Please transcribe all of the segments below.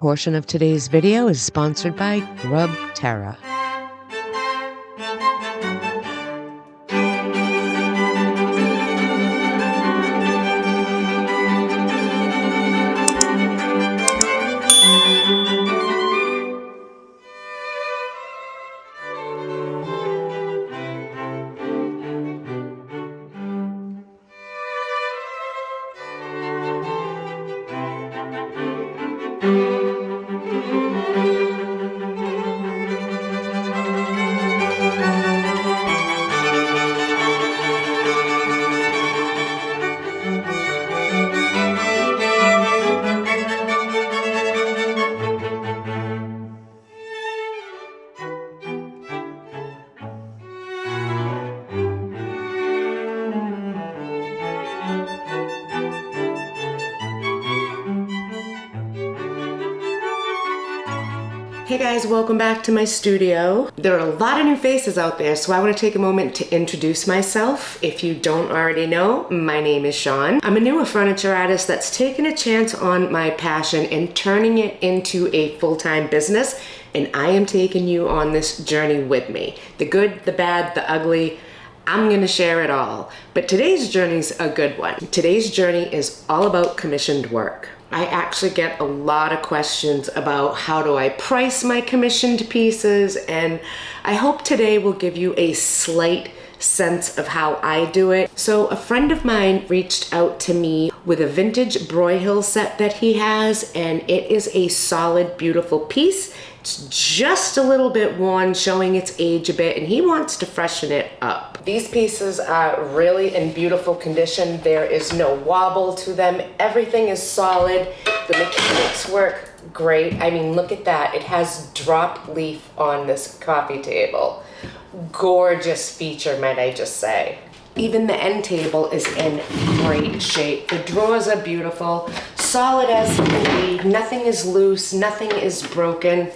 Portion of today's video is sponsored by Grub Terra. Hey guys, welcome back to my studio. There are a lot of new faces out there, so I want to take a moment to introduce myself. If you don't already know, my name is Shawn. I'm a newer furniture artist that's taken a chance on my passion and turning it into a full-time business, and I am taking you on this journey with me. The good, the bad, the ugly, I'm gonna share it all. But today's journey's a good one. Today's journey is all about commissioned work. I actually get a lot of questions about how do I price my commissioned pieces, and I hope today will give you a slight sense of how I do it. So a friend of mine reached out to me with a vintage Broyhill set that he has, and it is a solid, beautiful piece. It's just a little bit worn, showing its age a bit, and he wants to freshen it up. These pieces are really in beautiful condition. There is no wobble to them. Everything is solid. The mechanics work great. I mean, look at that. It has drop leaf on this coffee table. Gorgeous feature, might I just say. Even the end table is in great shape. The drawers are beautiful, solid as can be. Nothing is loose, nothing is broken.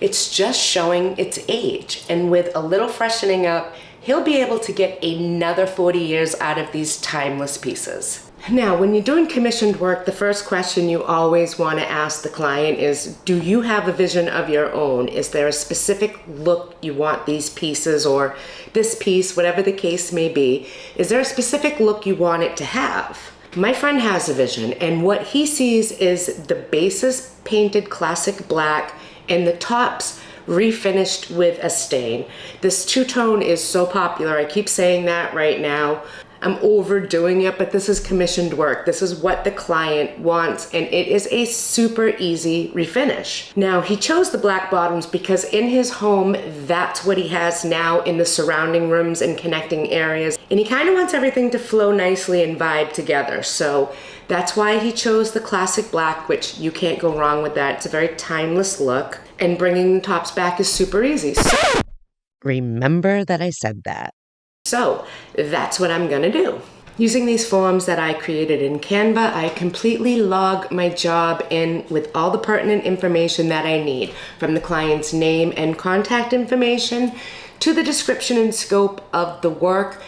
It's just showing its age. And with a little freshening up, he'll be able to get another 40 years out of these timeless pieces. Now, when you're doing commissioned work, the first question you always want to ask the client is, do you have a vision of your own? Is there a specific look you want these pieces, or this piece, whatever the case may be? Is there a specific look you want it to have? My friend has a vision, and what he sees is the bases painted classic black and the tops refinished with a stain. This two-tone is so popular. I keep saying that right now. I'm overdoing it, but this is commissioned work. This is what the client wants, and it is a super easy refinish. Now, he chose the black bottoms because in his home, that's what he has now in the surrounding rooms and connecting areas, and he kind of wants everything to flow nicely and vibe together. So that's why he chose the classic black, which you can't go wrong with that. It's a very timeless look, and bringing the tops back is super easy. Remember that I said that. So that's what I'm gonna do. Using these forms that I created in Canva, I completely log my job in with all the pertinent information that I need, from the client's name and contact information to the description and scope of the work,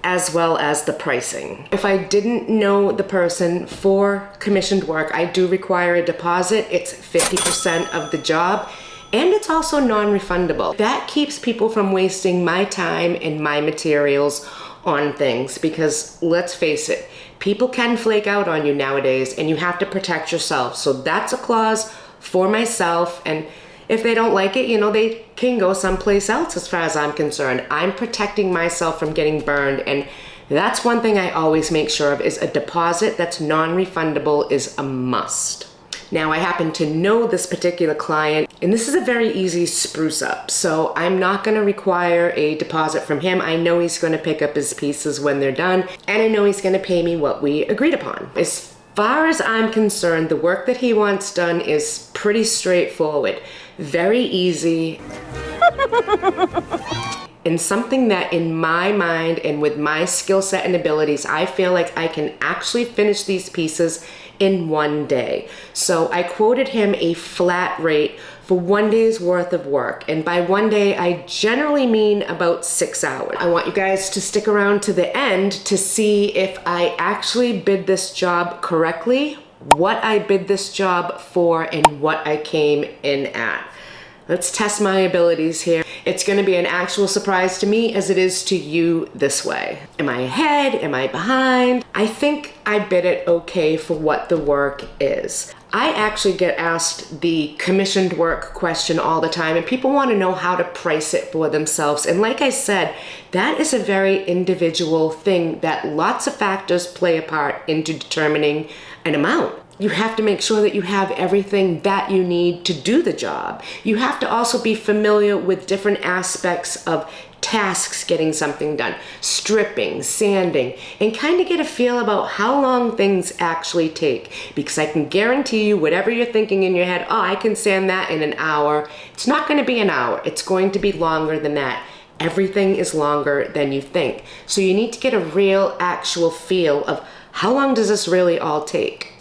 as well as the pricing. If I didn't know the person for commissioned work, I do require a deposit. It's 50% of the job. And it's also non-refundable. That keeps people from wasting my time and my materials on things, because let's face it, people can flake out on you nowadays, and you have to protect yourself. So that's a clause for myself, and if they don't like it, you know, they can go someplace else as far as I'm concerned. I'm protecting myself from getting burned, and that's one thing I always make sure of, is a deposit that's non-refundable is a must. Now, I happen to know this particular client, and this is a very easy spruce up, so I'm not gonna require a deposit from him. I know he's gonna pick up his pieces when they're done, and I know he's gonna pay me what we agreed upon. As far as I'm concerned, the work that he wants done is pretty straightforward, very easy, and something that in my mind and with my skill set and abilities, I feel like I can actually finish these pieces in one day. So I quoted him a flat rate for 1 day's worth of work. And by 1 day, I generally mean about 6 hours. I want you guys to stick around to the end to see if I actually bid this job correctly what I bid this job for and what I came in at. Let's test my abilities here. It's gonna be an actual surprise to me as it is to you this way. Am I ahead? Am I behind? I think I bid it okay for what the work is. I actually get asked the commissioned work question all the time, and people want to know how to price it for themselves. And like I said, that is a very individual thing that lots of factors play a part into determining an amount. You have to make sure that you have everything that you need to do the job. You have to also be familiar with different aspects of tasks getting something done, stripping, sanding, and kind of get a feel about how long things actually take. Because I can guarantee you, whatever you're thinking in your head, oh, I can sand that in an hour. It's not going to be an hour. It's going to be longer than that. Everything is longer than you think. So you need to get a real, actual feel of how long does this really all take?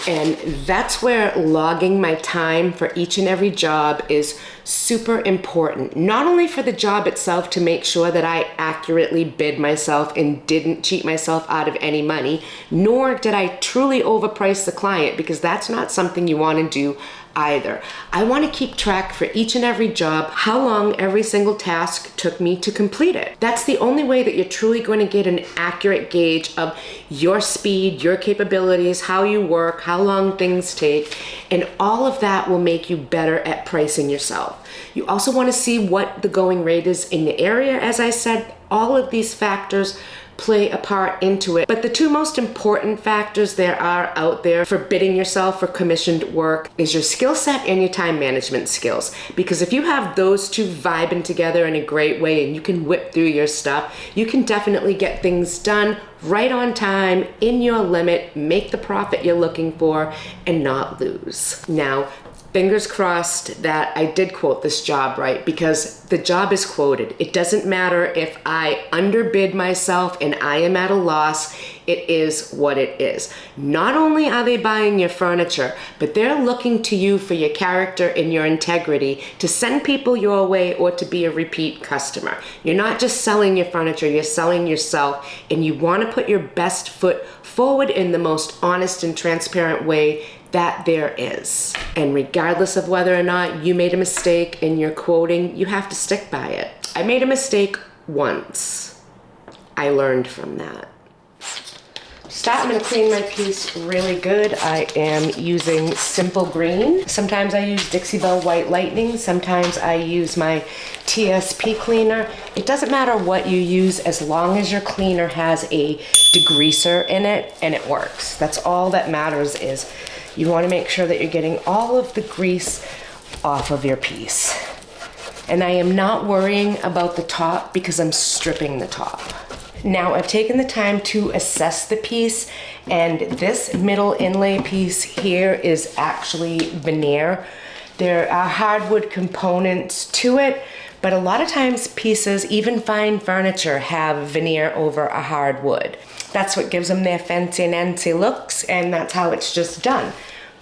And that's where logging my time for each and every job is super important. Not only for the job itself to make sure that I accurately bid myself and didn't cheat myself out of any money, nor did I truly overprice the client, because that's not something you want to do either. I want to keep track for each and every job how long every single task took me to complete it. That's the only way that you're truly going to get an accurate gauge of your speed, your capabilities, how you work, how long things take, and all of that will make you better at pricing yourself. You also want to see what the going rate is in the area. As I said, all of these factors play a part into it. But the two most important factors there are out there for bidding yourself for commissioned work is your skill set and your time management skills. Because if you have those two vibing together in a great way and you can whip through your stuff, you can definitely get things done right on time, in your limit, make the profit you're looking for, and not lose. Now, fingers crossed that I did quote this job right, because the job is quoted. It doesn't matter if I underbid myself and I am at a loss. It is what it is. Not only are they buying your furniture, but they're looking to you for your character and your integrity to send people your way or to be a repeat customer. You're not just selling your furniture, you're selling yourself, and you want to put your best foot forward in the most honest and transparent way that there is. And regardless of whether or not you made a mistake in your quoting, you have to stick by it. I made a mistake once. I learned from that. I'm going to clean my piece really good. I am using Simple Green. Sometimes I use Dixie Belle White Lightning. Sometimes I use my TSP cleaner. It doesn't matter what you use as long as your cleaner has a degreaser in it and it works. That's all that matters. Is you want to make sure that you're getting all of the grease off of your piece. And I am not worrying about the top because I'm stripping the top. Now I've taken the time to assess the piece, and this middle inlay piece here is actually veneer. There are hardwood components to it, but a lot of times pieces, even fine furniture, have veneer over a hardwood. That's what gives them their fancy-nancy looks, and that's how it's just done.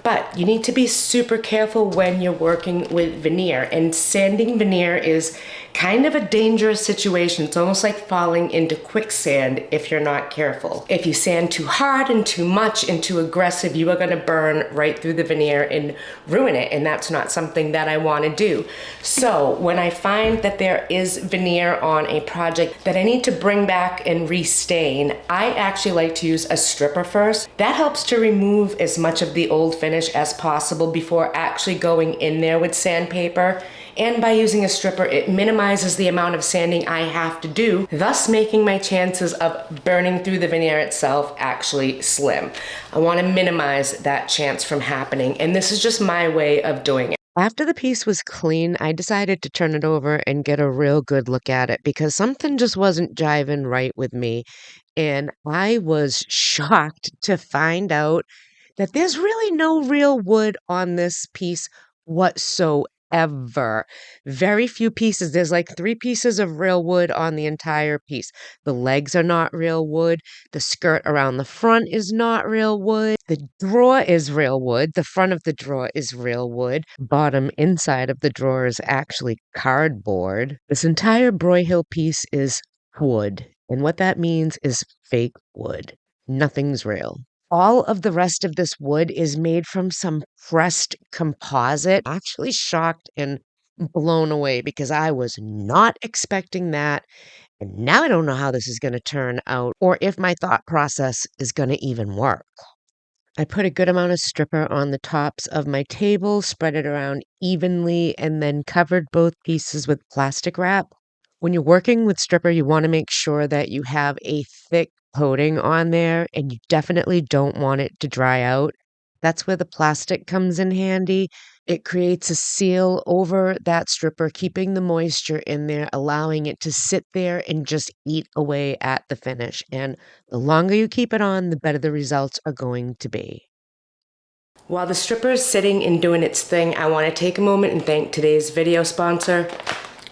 But you need to be super careful when you're working with veneer, and sanding veneer is kind of a dangerous situation. It's almost like falling into quicksand if you're not careful. If you sand too hard and too much and too aggressive, you are going to burn right through the veneer and ruin it, and that's not something that I want to do. So when I find that there is veneer on a project that I need to bring back and restain, I actually like to use a stripper first. That helps to remove as much of the old finish as possible before actually going in there with sandpaper. And by using a stripper, it minimizes the amount of sanding I have to do, thus making my chances of burning through the veneer itself actually slim. I want to minimize that chance from happening, and this is just my way of doing it. After the piece was clean, I decided to turn it over and get a real good look at it because something just wasn't jiving right with me. And I was shocked to find out that there's really no real wood on this piece whatsoever. Very few pieces. There's like 3 pieces of real wood on the entire piece. The legs are not real wood. The skirt around the front is not real wood. The drawer is real wood. The front of the drawer is real wood. Bottom inside of the drawer is actually cardboard. This entire Broyhill piece is wood. And what that means is fake wood. Nothing's real. All of the rest of this wood is made from some pressed composite. Actually shocked and blown away because I was not expecting that. And now I don't know how this is going to turn out or if my thought process is going to even work. I put a good amount of stripper on the tops of my table, spread it around evenly, and then covered both pieces with plastic wrap. When you're working with stripper, you want to make sure that you have a thick coating on there, and you definitely don't want it to dry out. That's where the plastic comes in handy. It creates a seal over that stripper, keeping the moisture in there, allowing it to sit there and just eat away at the finish. And the longer you keep it on, the better the results are going to be. While the stripper is sitting and doing its thing, I want to take a moment and thank today's video sponsor,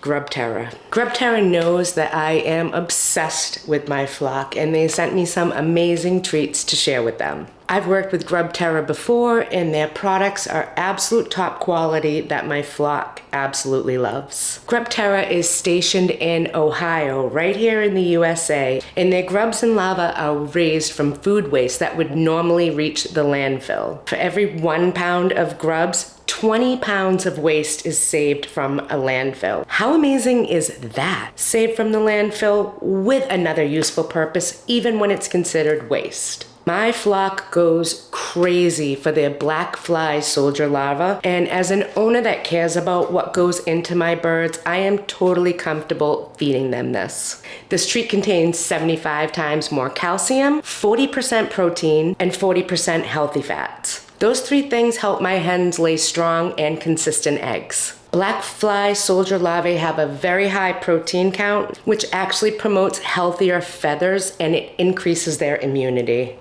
Grub Terra. Grub Terra knows that I am obsessed with my flock, and they sent me some amazing treats to share with them. I've worked with Grub Terra before, and their products are absolute top quality that my flock absolutely loves. Grub Terra is stationed in Ohio, right here in the USA, and their grubs and larvae are raised from food waste that would normally reach the landfill. For every 1 pound of grubs, 20 pounds of waste is saved from a landfill. How amazing is that? Saved from the landfill with another useful purpose, even when it's considered waste. My flock goes crazy for their black fly soldier larvae, and as an owner that cares about what goes into my birds, I am totally comfortable feeding them this. This treat contains 75 times more calcium, 40% protein, and 40% healthy fats. Those 3 things help my hens lay strong and consistent eggs. Black fly soldier larvae have a very high protein count, which actually promotes healthier feathers and it increases their immunity.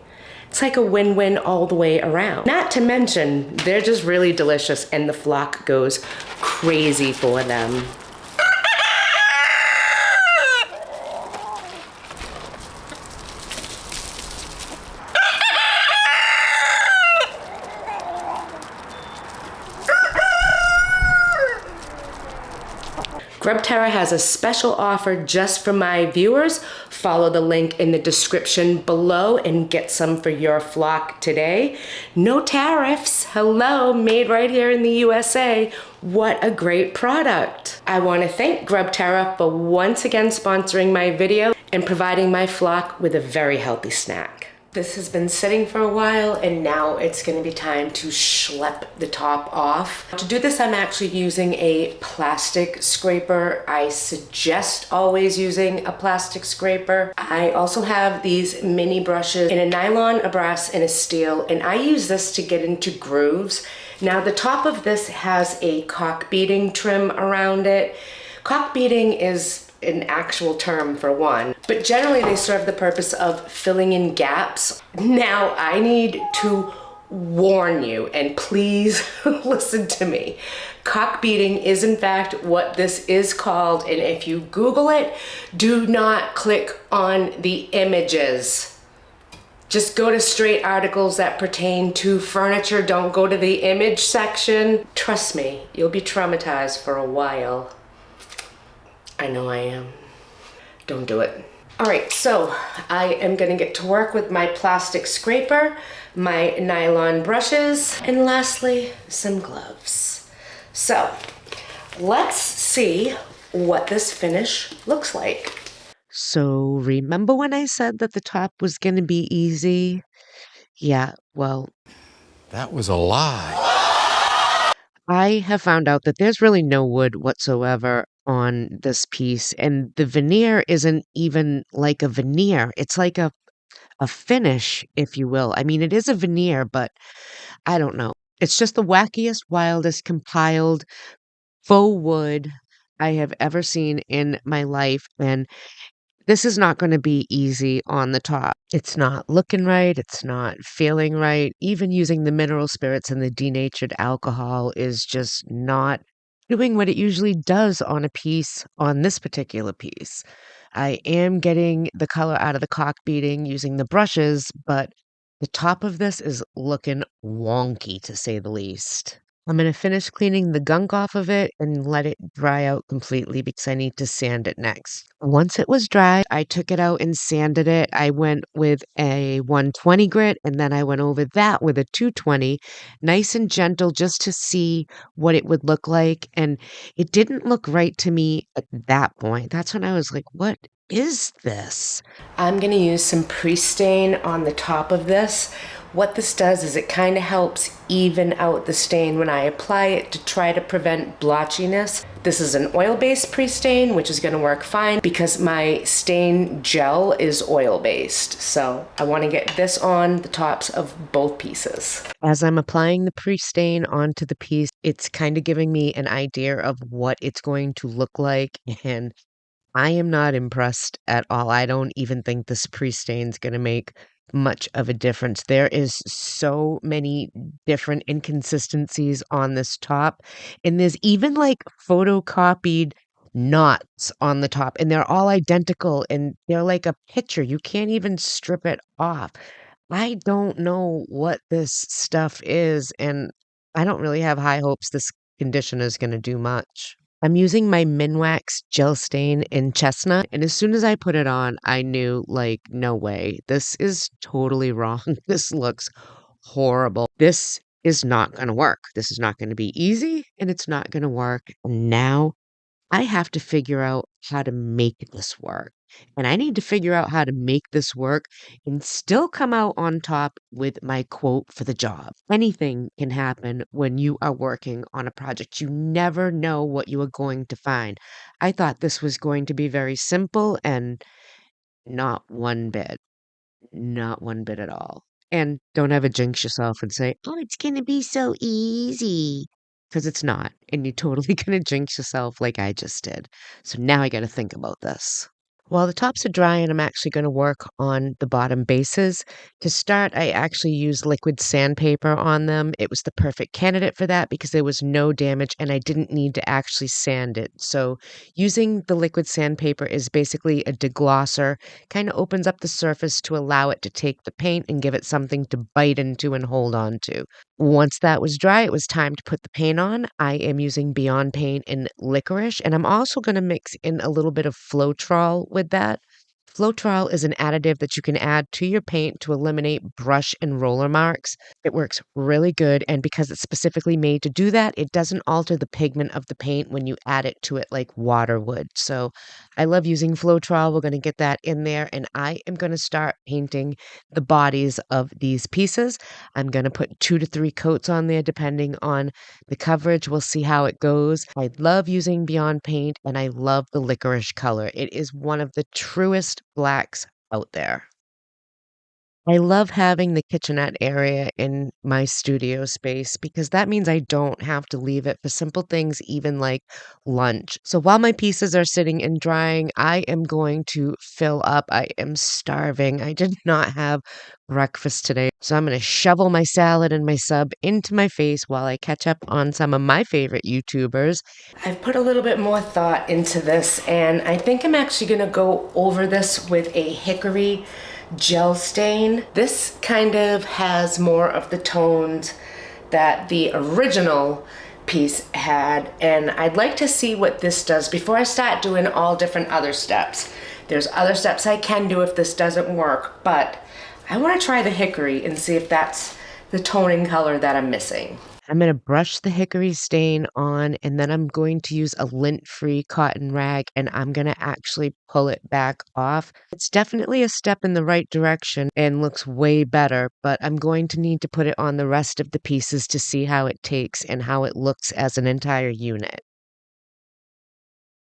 It's like a win-win all the way around. Not to mention, they're just really delicious and the flock goes crazy for them. Grub Terra has a special offer just for my viewers. Follow the link in the description below and get some for your flock today. No tariffs. Hello, made right here in the USA. What a great product. I want to thank Grub Terra for once again sponsoring my video and providing my flock with a very healthy snack. This has been sitting for a while and now it's going to be time to schlep the top off. To do this, I'm actually using a plastic scraper. I suggest always using a plastic scraper. I also have these mini brushes in a nylon, a brass, and a steel, and I use this to get into grooves. Now the top of this has a cock beating trim around it. Cock beating is an actual term for one, but generally they serve the purpose of filling in gaps. Now I need to warn you, and please listen to me. Cock beating is in fact what this is called, and if you Google it, do not click on the images. Just go to straight articles that pertain to furniture. Don't go to the image section. Trust me, you'll be traumatized for a while. I know I am. Don't do it. All right, so I am gonna get to work with my plastic scraper, my nylon brushes, and lastly, some gloves. So let's see what this finish looks like. So remember when I said that the top was going to be easy? Yeah, well, That was a lie. I have found out that there's really no wood whatsoever on this piece, and the veneer isn't even like a veneer. It's like a finish, if you will. I mean, it is a veneer, but I don't know. It's just the wackiest, wildest compiled faux wood I have ever seen in my life, and this is not going to be easy on the top. It's not looking right. It's not feeling right. Even using the mineral spirits and the denatured alcohol is just not doing what it usually does on a piece, on this particular piece. I am getting the color out of the cock beating using the brushes, but the top of this is looking wonky to say the least. I'm gonna finish cleaning the gunk off of it and let it dry out completely because I need to sand it next. Once it was dry, I took it out and sanded it. I went with a 120 grit and then I went over that with a 220, nice and gentle just to see what it would look like. And it didn't look right to me at that point. That's when I was like, what is this? I'm going to use some pre-stain on the top of this. What this does is it kind of helps even out the stain when I apply it to try to prevent blotchiness. This is an oil-based pre-stain, which is going to work fine because my stain gel is oil-based. So I want to get this on the tops of both pieces. As I'm applying the pre-stain onto the piece, it's kind of giving me an idea of what it's going to look like, and I am not impressed at all. I don't even think this pre-stain's gonna make much of a difference. There is so many different inconsistencies on this top, and there's even, like, photocopied knots on the top, and they're all identical, and they're like a picture. You can't even strip it off. I don't know what this stuff is, and I don't really have high hopes this conditioner is gonna do much. I'm using my Minwax gel stain in chestnut, and as soon as I put it on, I knew, like, no way. This is totally wrong. This looks horrible. This is not gonna work. This is not gonna be easy, and it's not gonna work. And now I have to figure out how to make this work. And I need to figure out how to make this work and still come out on top with my quote for the job. Anything can happen when you are working on a project. You never know what you are going to find. I thought this was going to be very simple and not one bit. Not one bit at all. And don't ever jinx yourself and say, "Oh, it's gonna be so easy," because it's not, and you're totally gonna jinx yourself like I just did. So now I gotta think about this. While the tops are drying, I'm actually gonna work on the bottom bases. To start, I actually used liquid sandpaper on them. It was the perfect candidate for that because there was no damage and I didn't need to actually sand it. So using the liquid sandpaper is basically a deglosser, kind of opens up the surface to allow it to take the paint and give it something to bite into and hold on to. Once that was dry, it was time to put the paint on. I am using Beyond Paint in Licorice, and I'm also going to mix in a little bit of flowtrol with that. Flowtrol is an additive that you can add to your paint to eliminate brush and roller marks. It works really good, and because it's specifically made to do that, it doesn't alter the pigment of the paint when you add it to it like water would. So I love using Flowtrol. We're going to get that in there, and I am going to start painting the bodies of these pieces. I'm going to put 2 to 3 coats on there depending on the coverage. We'll see how it goes. I love using Beyond Paint, and I love the licorice color. It is one of the truest blacks out there. I love having the kitchenette area in my studio space because that means I don't have to leave it for simple things, even like lunch. So while my pieces are sitting and drying, I am going to fill up. I am starving. I did not have breakfast today. So I'm going to shovel my salad and my sub into my face while I catch up on some of my favorite YouTubers. I've put a little bit more thought into this, and I think I'm actually going to go over this with a hickory gel stain. This kind of has more of the tones that the original piece had, and I'd like to see what this does before I start doing all different other steps. There's other steps I can do if this doesn't work, but I want to try the hickory and see if that's the toning color that I'm missing. I'm going to brush the hickory stain on, and then I'm going to use a lint-free cotton rag, and I'm going to actually pull it back off. It's definitely a step in the right direction and looks way better, but I'm going to need to put it on the rest of the pieces to see how it takes and how it looks as an entire unit.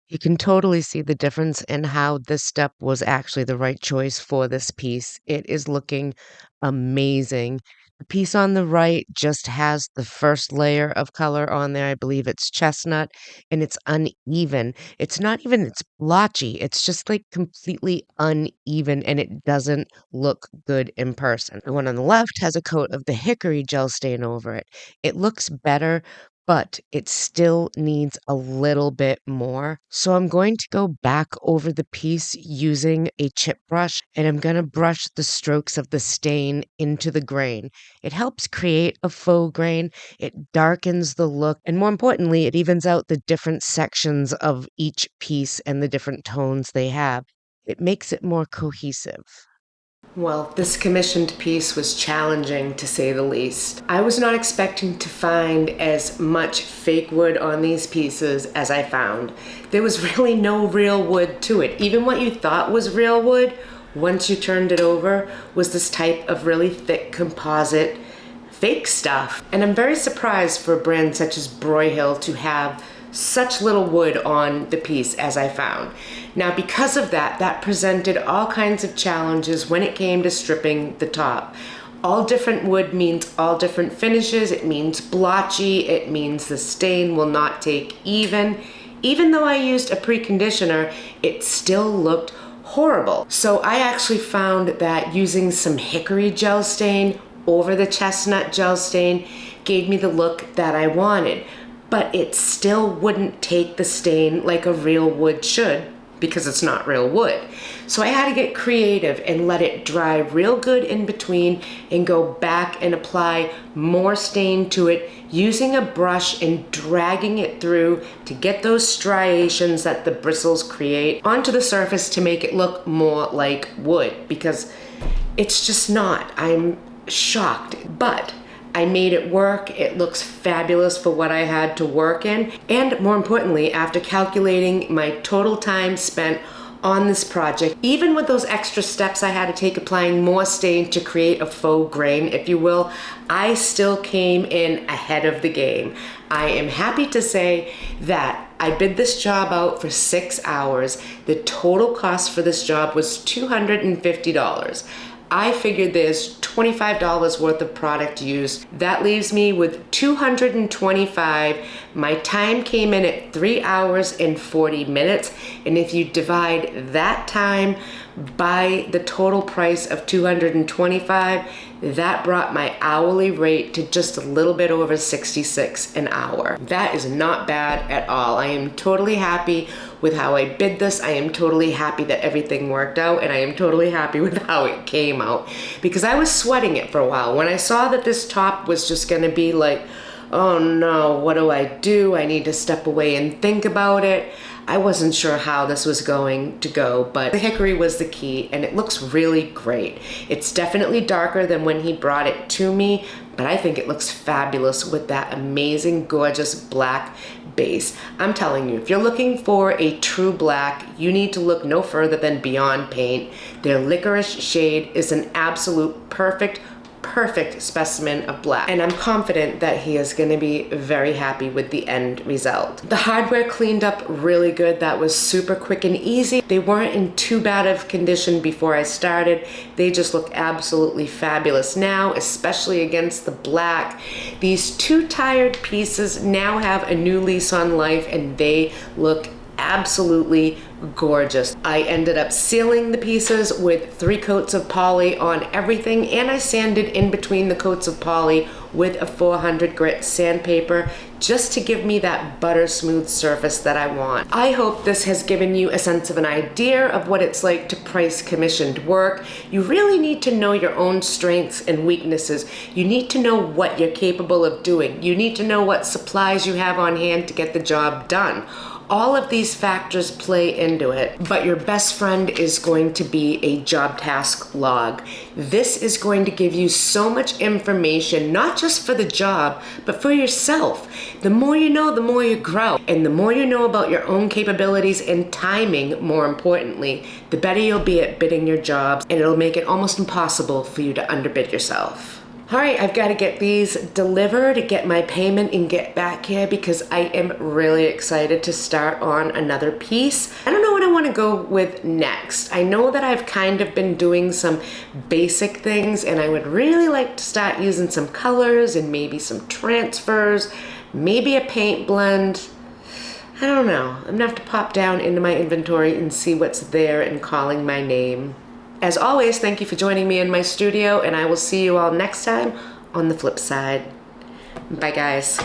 You can totally see the difference in how this step was actually the right choice for this piece. It is looking amazing. The piece on the right just has the first layer of color on there. I believe it's chestnut, and it's uneven. It's not even, it's blotchy. It's just like completely uneven, and it doesn't look good in person. The one on the left has a coat of the hickory gel stain over it. It looks better, but it still needs a little bit more. So I'm going to go back over the piece using a chip brush, and I'm going to brush the strokes of the stain into the grain. It helps create a faux grain, it darkens the look, and more importantly, it evens out the different sections of each piece and the different tones they have. It makes it more cohesive. Well, this commissioned piece was challenging to say the least. I was not expecting to find as much fake wood on these pieces as I found. There was really no real wood to it. Even what you thought was real wood, once you turned it over, was this type of really thick composite fake stuff. And I'm very surprised for a brand such as Broyhill to have such little wood on the piece as I found. Now, because of that, that presented all kinds of challenges when it came to stripping the top. All different wood means all different finishes. It means blotchy. It means the stain will not take even. Even though I used a preconditioner, it still looked horrible. So I actually found that using some hickory gel stain over the chestnut gel stain gave me the look that I wanted. But it still wouldn't take the stain like a real wood should, because it's not real wood. So I had to get creative and let it dry real good in between and go back and apply more stain to it using a brush and dragging it through to get those striations that the bristles create onto the surface to make it look more like wood, because it's just not. I'm shocked, but I made it work. It looks fabulous for what I had to work in. And more importantly, after calculating my total time spent on this project, even with those extra steps I had to take applying more stain to create a faux grain, if you will, I still came in ahead of the game. I am happy to say that I bid this job out for 6 hours. The total cost for this job was $250. I figured there's $25 worth of product used. That leaves me with $225. My time came in at 3 hours and 40 minutes. And if you divide that time by the total price of $225, that brought my hourly rate to just a little bit over $66 an hour. That is not bad at all. I am totally happy with how I bid this. I am totally happy that everything worked out, and I am totally happy with how it came out, because I was sweating it for a while. When I saw that this top was just gonna be like, oh no, what do? I need to step away and think about it. I wasn't sure how this was going to go, but the hickory was the key, and it looks really great. It's definitely darker than when he brought it to me, but I think it looks fabulous with that amazing, gorgeous black base. I'm telling you, if you're looking for a true black, you need to look no further than Beyond Paint. Their licorice shade is an absolute perfect specimen of black, and I'm confident that he is going to be very happy with the end result. The hardware cleaned up really good. That was super quick and easy. They weren't in too bad of condition before I started. They just look absolutely fabulous now, especially against the black. These two tired pieces now have a new lease on life, and they look absolutely gorgeous. I ended up sealing the pieces with 3 coats of poly on everything, and I sanded in between the coats of poly with a 400 grit sandpaper just to give me that butter smooth surface that I want. I hope this has given you a sense of an idea of what it's like to price commissioned work. You really need to know your own strengths and weaknesses. You need to know what you're capable of doing. You need to know what supplies you have on hand to get the job done. All of these factors play into it, but your best friend is going to be a job task log. This is going to give you so much information, not just for the job, but for yourself. The more you know, the more you grow. And the more you know about your own capabilities and timing, more importantly, the better you'll be at bidding your jobs, and it'll make it almost impossible for you to underbid yourself. All right, I've got to get these delivered, get my payment, and get back here because I am really excited to start on another piece. I don't know what I want to go with next. I know that I've kind of been doing some basic things, and I would really like to start using some colors and maybe some transfers, maybe a paint blend. I don't know. I'm gonna have to pop down into my inventory and see what's there and calling my name. As always, thank you for joining me in my studio, and I will see you all next time on the flip side. Bye, guys.